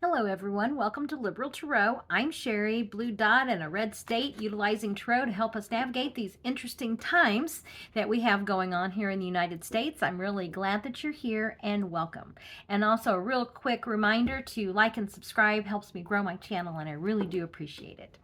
Hello, everyone. Welcome to Liberal Tarot. I'm Sherry, blue dot and a red state, utilizing tarot to help us navigate these interesting times that we have going on here in the United States. I'm really glad that you're here and welcome. And also, a real quick reminder to like and subscribe helps me grow my channel, and I really do appreciate it.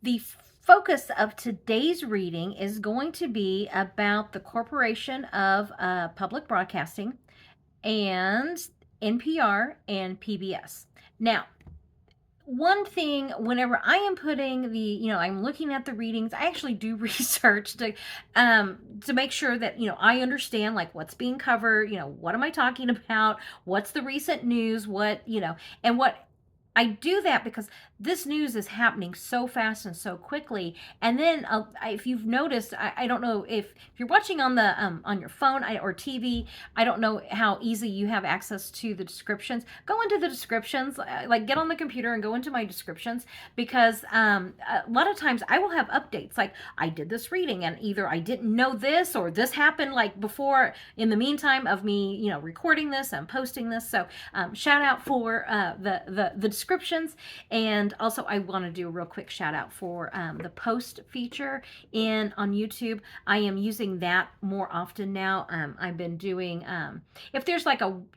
The focus of today's reading is going to be about the Corporation of Public Broadcasting and NPR and PBS. Now, one thing, whenever I am putting I'm looking at the readings, I actually do research to make sure that, I understand like what's being covered, what am I talking about? What's the recent news? And what I do that because this news is happening so fast and so quickly. And then, if you've noticed, I don't know if you're watching on the on your phone or TV. I don't know how easy you have access to the descriptions. Go into the descriptions, like get on the computer and go into my descriptions, because a lot of times I will have updates. Like, I did this reading and either I didn't know this or this happened like before in the meantime of me, recording this and posting this. So shout out for the descriptions. And also, I want to do a real quick shout out for the post feature on YouTube. I am using that more often now. I've been doing if there's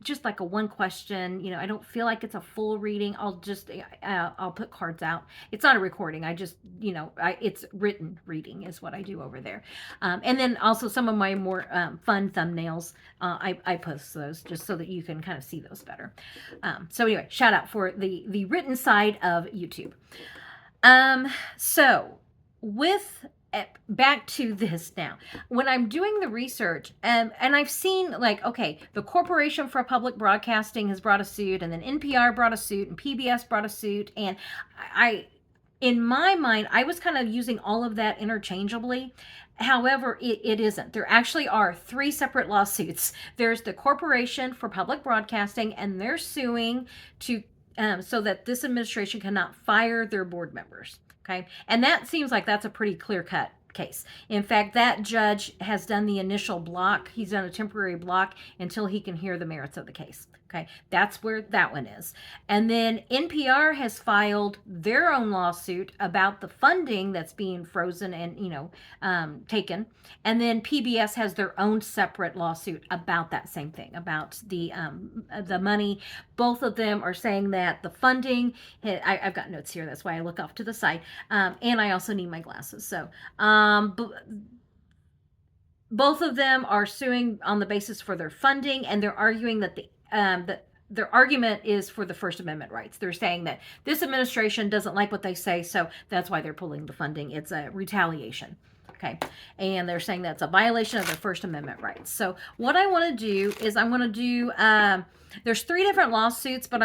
just like a one question, I don't feel like it's a full reading, I'll put cards out. It's not a recording. I just, it's written reading is what I do over there. And then also some of my more fun thumbnails, I post those just so that you can kind of see those better. So anyway, shout out for the written side of YouTube. So with back to this now, when I'm doing the research, and I've seen the Corporation for Public Broadcasting has brought a suit, and then NPR brought a suit, and PBS brought a suit, and in my mind, I was kind of using all of that interchangeably. However, it isn't. There actually are three separate lawsuits. There's the Corporation for Public Broadcasting, and they're suing to so that this administration cannot fire their board members. Okay, and that seems like that's a pretty clear-cut case. In fact, that judge has done the initial block. He's done a temporary block until he can hear the merits of the case. Okay, that's where that one is. And then NPR has filed their own lawsuit about the funding that's being frozen and taken. And then PBS has their own separate lawsuit about that same thing, about the money. Both of them are saying that the funding. I've got notes here. That's why I look off to the side. And I also need my glasses. So both of them are suing on the basis for their funding, and they're arguing that their argument is for the First Amendment rights. They're saying that this administration doesn't like what they say, so that's why they're pulling the funding. It's a retaliation. Okay, and they're saying that's a violation of their First Amendment rights. So what I want to do is there's three different lawsuits, but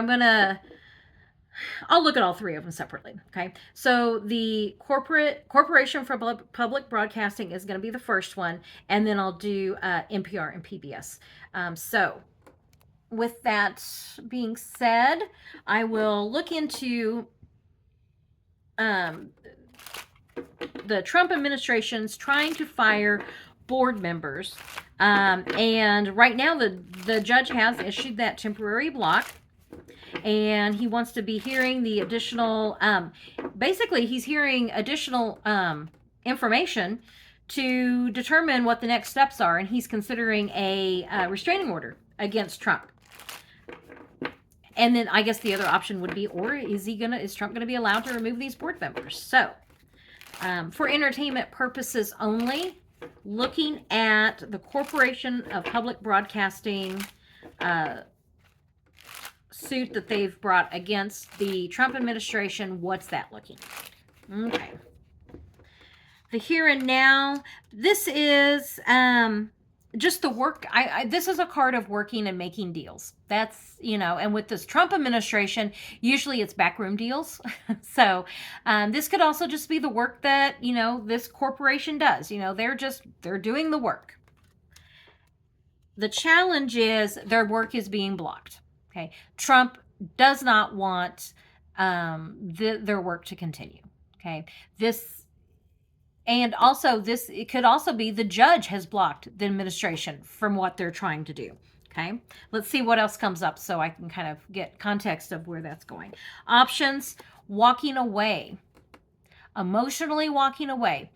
I'll look at all three of them separately. Okay, so the Corporation for Public Broadcasting is going to be the first one, and then I'll do NPR and PBS. So with that being said, I will look into the Trump administration's trying to fire board members. And right now the judge has issued that temporary block, and he wants to be hearing the additional, basically he's hearing additional information to determine what the next steps are, and he's considering a restraining order against Trump. And then I guess the other option would be, or is Trump going to be allowed to remove these board members? So, for entertainment purposes only, looking at the Corporation of Public Broadcasting suit that they've brought against the Trump administration, what's that looking like? Okay. The here and now, this is just the work. This is a card of working and making deals. That's, and with this Trump administration, usually it's backroom deals. So this could also just be the work that, this corporation does. They're doing the work. The challenge is their work is being blocked. Okay. Trump does not want their work to continue. Okay. And also it could also be the judge has blocked the administration from what they're trying to do. Okay, let's see what else comes up so I can kind of get context of where that's going. Options: walking away, emotionally walking away.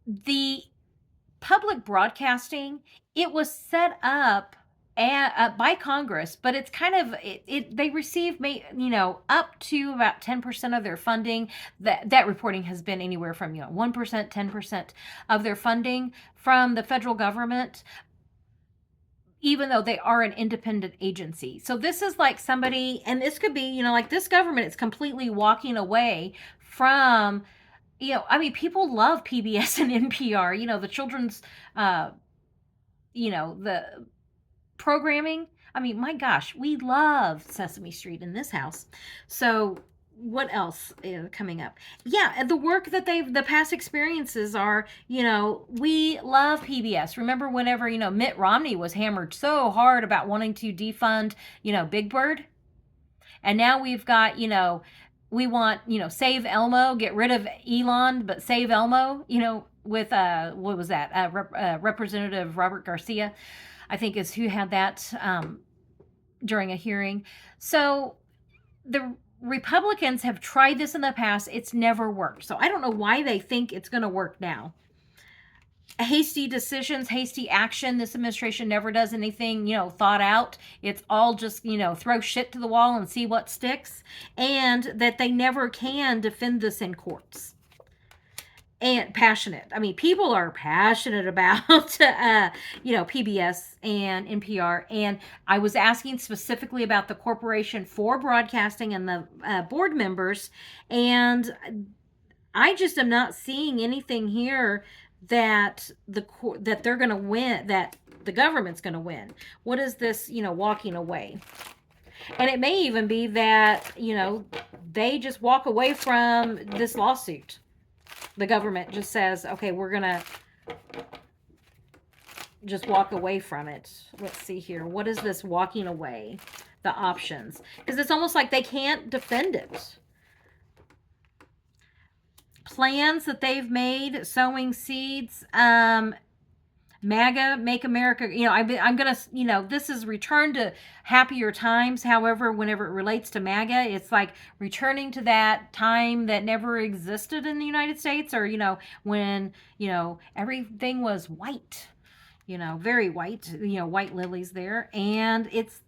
The public broadcasting, it was set up by Congress, but it's kind of they receive up to about 10% of their funding. That reporting has been anywhere from 1%, 10% of their funding from the federal government, even though they are an independent agency. So this is like somebody, and this could be, like this government is completely walking away from, I mean, people love PBS and NPR, the children's, the programming. I mean, my gosh, we love Sesame Street in this house. So what else is coming up? Yeah, the work that the past experiences are, we love PBS. Remember whenever, Mitt Romney was hammered so hard about wanting to defund, Big Bird? And now we've got, we want, save Elmo, get rid of Elon, but save Elmo, with, what was that? Representative Robert Garcia, I think is who had that during a hearing. So the Republicans have tried this in the past. It's never worked. So I don't know why they think it's going to work now. Hasty decisions, hasty action. This administration never does anything, thought out. It's all just, throw shit to the wall and see what sticks. And that they never can defend this in courts. And passionate. I mean, people are passionate about, PBS and NPR. And I was asking specifically about the Corporation for Broadcasting and the board members. And I just am not seeing anything here that that they're going to win, that the government's going to win. What is this, walking away? And it may even be that, they just walk away from this lawsuit. The government just says, okay, we're going to just walk away from it. Let's see here. What is this walking away? The options. Because it's almost like they can't defend it. Plans that they've made, sowing seeds, MAGA, Make America, I'm going to, this is return to happier times. However, whenever it relates to MAGA, it's like returning to that time that never existed in the United States, or, when, everything was white, very white, white lilies there. And it's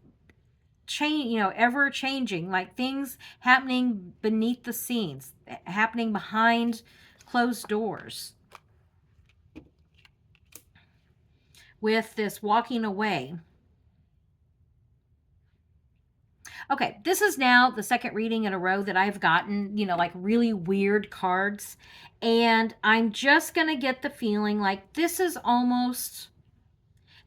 ever changing, like things happening beneath the scenes, happening behind closed doors. With this walking away. Okay, this is now the second reading in a row that I've gotten, like really weird cards. And I'm just going to get the feeling like this is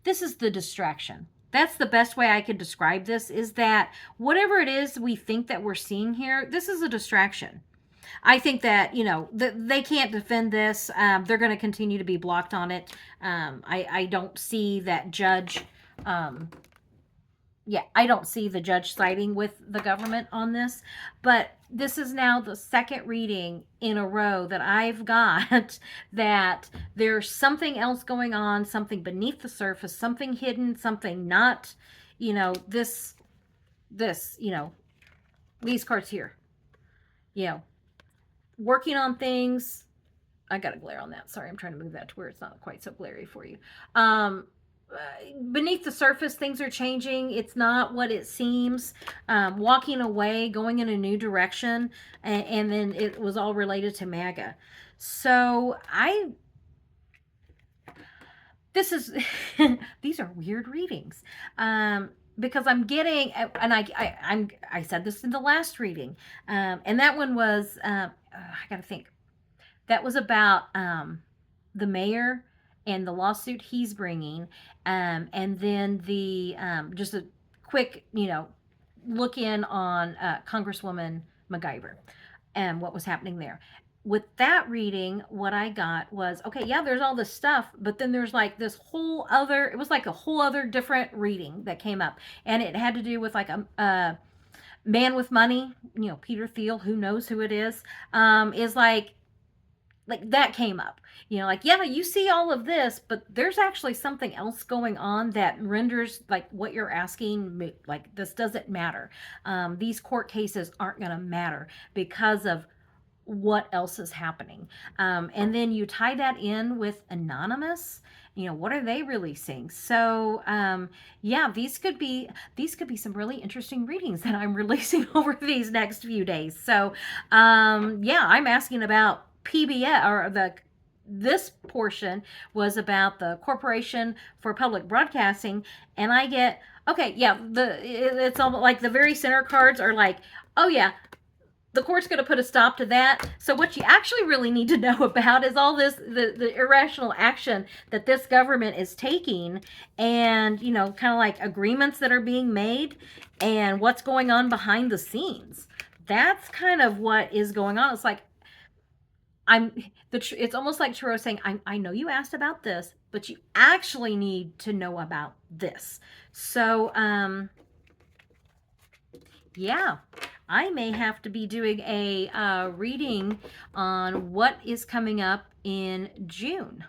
the distraction. That's the best way I could describe this, is that whatever it is we think that we're seeing here, this is a distraction. I think that, they can't defend this. They're going to continue to be blocked on it. I don't see that judge. I don't see the judge siding with the government on this. But this is now the second reading in a row that I've got that there's something else going on, something beneath the surface, something hidden, something not, this, these cards here, working on things. I got a glare on that. Sorry, I'm trying to move that to where it's not quite so glary for you. Beneath the surface, things are changing. It's not what it seems. Walking away, going in a new direction, and then it was all related to MAGA. So these are weird readings. Because I'm getting, and I said this in the last reading, and that one was, I gotta think, that was about the mayor and the lawsuit he's bringing, and then the just a quick, look in on Congresswoman MacGyver and what was happening there. With that reading, what I got was, okay, yeah, there's all this stuff, but then there's like this whole other, it was like a whole other different reading that came up, and it had to do with like a man with money, Peter Thiel, who knows who it is like like that came up. Like, yeah, you see all of this, but there's actually something else going on that renders like what you're asking, like this doesn't matter. These court cases aren't going to matter because of what else is happening. And then you tie that in with anonymous. What are they releasing? So yeah, these could be some really interesting readings that I'm releasing over these next few days. So yeah, I'm asking about PBS, or this portion was about the Corporation for Public Broadcasting, and I get, okay, yeah, it's almost like the very center cards are like, oh yeah, the court's going to put a stop to that. So what you actually really need to know about is all this, the irrational action that this government is taking, and kind of like agreements that are being made and what's going on behind the scenes. That's kind of what is going on. It's like, it's almost like Trudeau saying, I know you asked about this, but you actually need to know about this. So yeah, I may have to be doing a reading on what is coming up in June,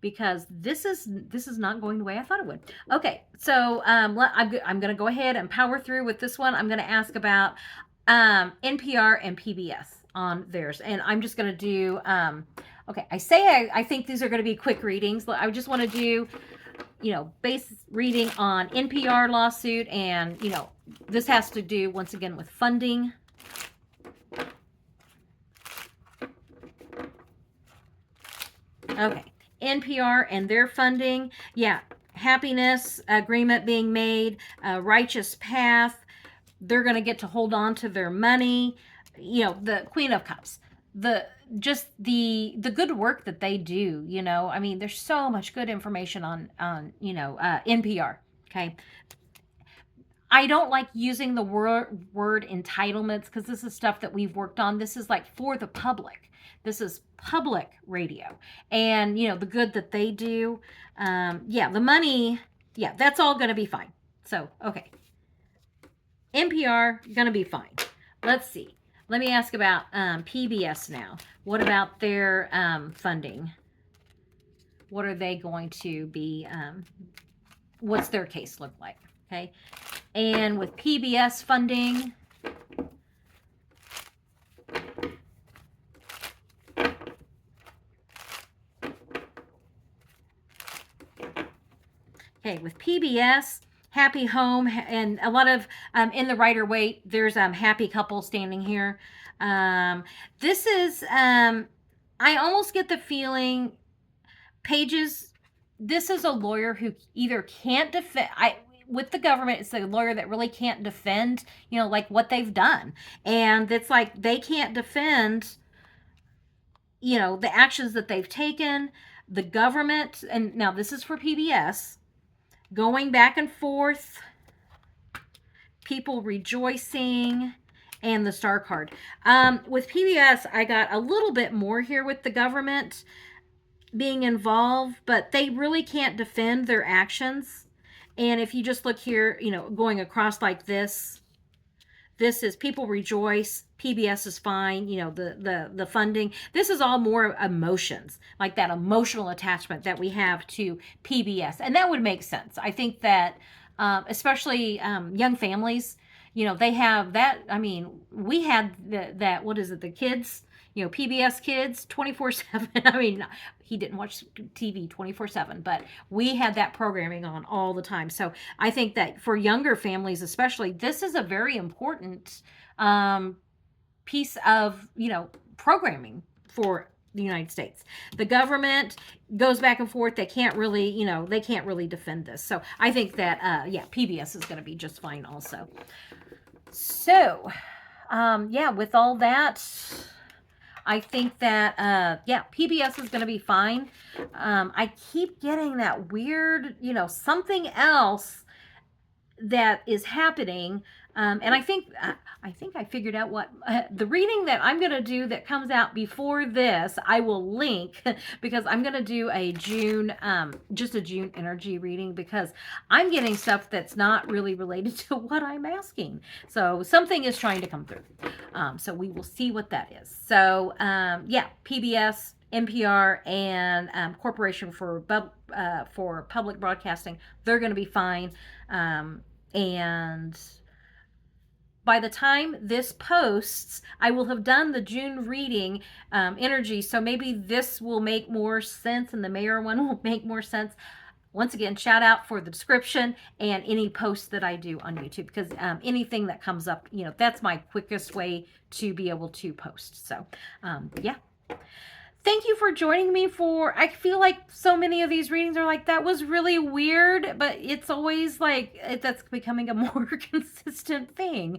because this is not going the way I thought it would. Okay, so I'm going to go ahead and power through with this one. I'm going to ask about NPR and PBS on theirs, and I'm just going to do okay, I think these are going to be quick readings. I just want to do base reading on NPR lawsuit, and this has to do once again with funding. Okay, NPR and their funding. Yeah, happiness agreement being made, righteous path. They're going to get to hold on to their money. The Queen of Cups. The good work that they do. I mean, there's so much good information on NPR. Okay. I don't like using the word entitlements, because this is stuff that we've worked on. This is like for the public. This is public radio, and the good that they do. Yeah, the money. Yeah, that's all going to be fine. So okay, NPR going to be fine. Let's see. Let me ask about PBS now. What about their funding? What are they going to be? What's their case look like? Okay. And with PBS funding, okay, with PBS, happy home, and a lot of in the Rider Waite, there's happy couple standing here. This is I almost get the feeling Pages. This is a lawyer who either can't defend. With the government, it's a lawyer that really can't defend, like what they've done, and it's like they can't defend, the actions that they've taken. The government, and now this is for PBS, going back and forth, people rejoicing, and the star card. With PBS, I got a little bit more here with the government being involved, but they really can't defend their actions. And if you just look here, going across like this is people rejoice, PBS is fine, the funding. This is all more emotions, like that emotional attachment that we have to PBS. And that would make sense. I think that especially young families, they have that. I mean, we had that, what is it, the kids, PBS Kids 24/7. I mean, he didn't watch TV 24/7, but we had that programming on all the time. So I think that for younger families, especially, this is a very important piece of, programming for the United States. The government goes back and forth. They can't really, defend this. So I think that, yeah, PBS is going to be just fine also. So, yeah, with all that, I think that, yeah, PBS is going to be fine. I keep getting that weird, something else that is happening And I think I figured out what the reading that I'm going to do that comes out before this. I will link because I'm going to do a June, just a June energy reading because I'm getting stuff that's not really related to what I'm asking. So something is trying to come through. So we will see what that is. So yeah, PBS, NPR, and Corporation for Public Broadcasting, they're going to be fine. And by the time this posts, I will have done the June reading energy. So maybe this will make more sense and the mayor one will make more sense. Once again, shout out for the description and any posts that I do on YouTube because anything that comes up, that's my quickest way to be able to post. So, yeah. Thank you for joining me I feel like so many of these readings are like, that was really weird, but it's always like, that's becoming a more consistent thing,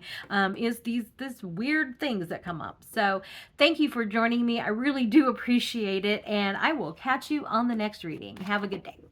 is this weird things that come up. So thank you for joining me. I really do appreciate it, and I will catch you on the next reading. Have a good day.